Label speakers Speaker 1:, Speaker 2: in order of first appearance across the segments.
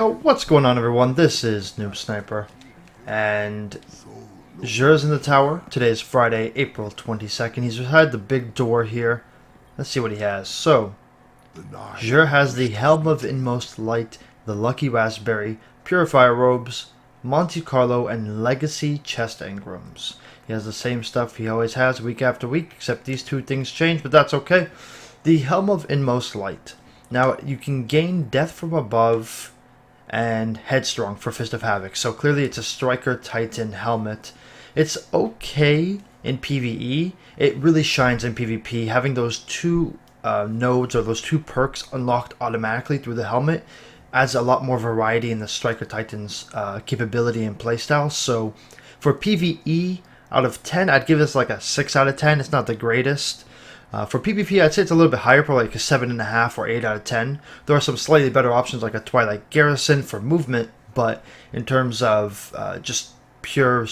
Speaker 1: What's going on, everyone? This is NoobSniper, and Zhe's in the tower. Today is Friday, April 22nd. He's beside the big door here. Let's see what he has. So, Zhe has the Helm of Inmost Light, the Lucky Raspberry, Purifier Robes, Monte Carlo, and Legacy Chest Engrams. He has the same stuff he always has week after week, except these two things change, but that's okay. The Helm of Inmost Light. Now, you can gain Death from Above and Headstrong for Fist of Havoc. So clearly it's a Striker Titan helmet. It's okay in PvE. It really shines in PvP. Having those two nodes or those two perks unlocked automatically through the helmet adds a lot more variety in the Striker Titan's capability and playstyle. So for PvE, out of 10, I'd give this like a 6 out of 10. It's not the greatest. For PvP, I'd say it's a little bit higher, probably like a 7.5 or 8 out of 10. There are some slightly better options like a Twilight Garrison for movement, but in terms of just pure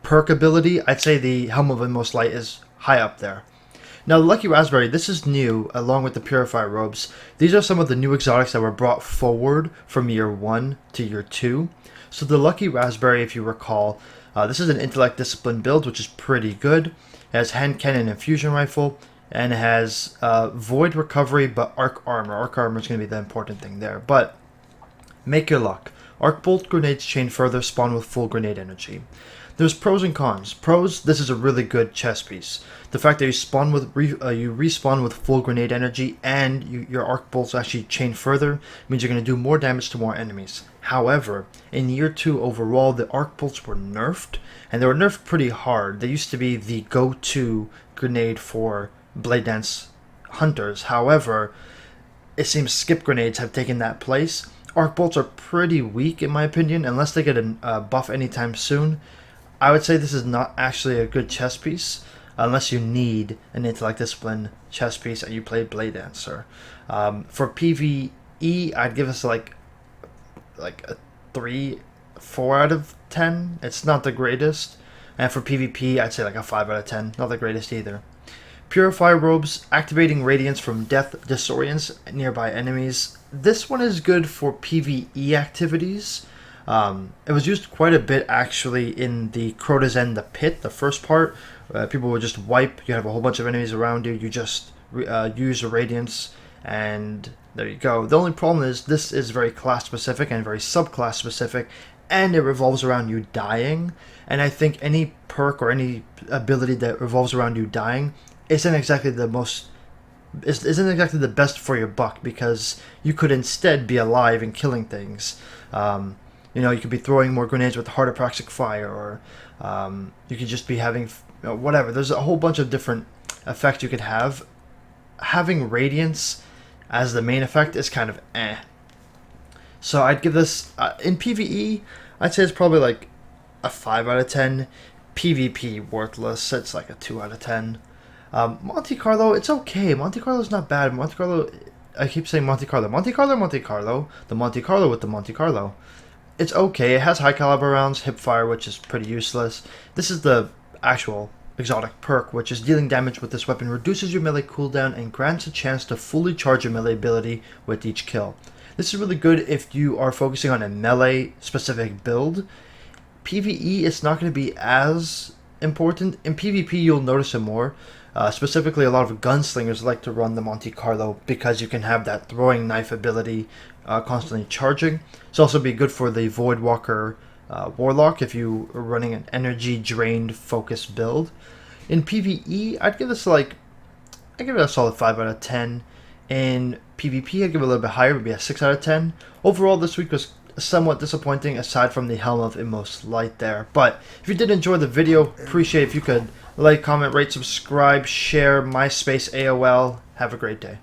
Speaker 1: perk ability, I'd say the Helm of Inmost Light is high up there. Now, the Lucky Raspberry, this is new, along with the Purifier Robes. These are some of the new exotics that were brought forward from Year 1 to Year 2. So the Lucky Raspberry, if you recall, this is an Intellect Discipline build, which is pretty good. It has Hand Cannon and Fusion Rifle, and it has Void Recovery, but Arc Armor. Arc Armor is going to be the important thing there. But make your luck. Arc Bolt grenades chain further, spawn with full grenade energy. There's pros and cons. Pros, this is a really good chess piece. The fact that you spawn with you respawn with full grenade energy and your arc bolts actually chain further means you're going to do more damage to more enemies. However, in Year 2 overall, the arc bolts were nerfed, and they were nerfed pretty hard. They used to be the go-to grenade for Blade Dance hunters. However, it seems skip grenades have taken that place. Arc bolts are pretty weak in my opinion, unless they get a buff anytime soon. I would say this is not actually a good chess piece unless you need an Intellect Discipline chess piece and you play Blade Dancer. For PvE, I'd give us like a 3-4 out of 10. It's not the greatest. And for PvP, I'd say like a 5 out of 10. Not the greatest either. Purifier Robes, activating radiance from death disorients nearby enemies. This one is good for PvE activities. It was used quite a bit actually in the Crota's End, the pit, the first part. People would just wipe, you have a whole bunch of enemies around you, you just use your radiance, and there you go. The only problem is this is very class specific and very subclass specific, and it revolves around you dying. And I think any perk or any ability that revolves around you dying isn't exactly the best for your buck, because you could instead be alive and killing things. You could be throwing more grenades with Heart of Praxic Fire, or you could just be having whatever. There's a whole bunch of different effects you could have. Having Radiance as the main effect is kind of eh. So I'd give this, in PvE, I'd say it's probably like a 5 out of 10. PvP, worthless. It's like a 2 out of 10. Monte Carlo, it's okay. Monte Carlo's not bad. Monte Carlo, I keep saying Monte Carlo. Monte Carlo, Monte Carlo. The Monte Carlo with the Monte Carlo. It's okay. It has high caliber rounds, hipfire, which is pretty useless. This is the actual exotic perk, which is dealing damage with this weapon reduces your melee cooldown and grants a chance to fully charge your melee ability with each kill. This is really good if you are focusing on a melee specific build. PvE, it's not going to be as important. In PvP, you'll notice it more. Specifically, a lot of gunslingers like to run the Monte Carlo because you can have that throwing knife ability constantly charging. It's also be good for the Voidwalker Warlock if you are running an energy drained focus build. In PvE, I'd give this I give it a solid 5 out of 10. In PvP, I'd give it a little bit higher, maybe a 6 out of 10. Overall, this week was somewhat disappointing aside from the Helm of Inmost Light there. But if you did enjoy the video, appreciate if you could like, comment, rate, subscribe, share, MySpace, AOL. Have a great day.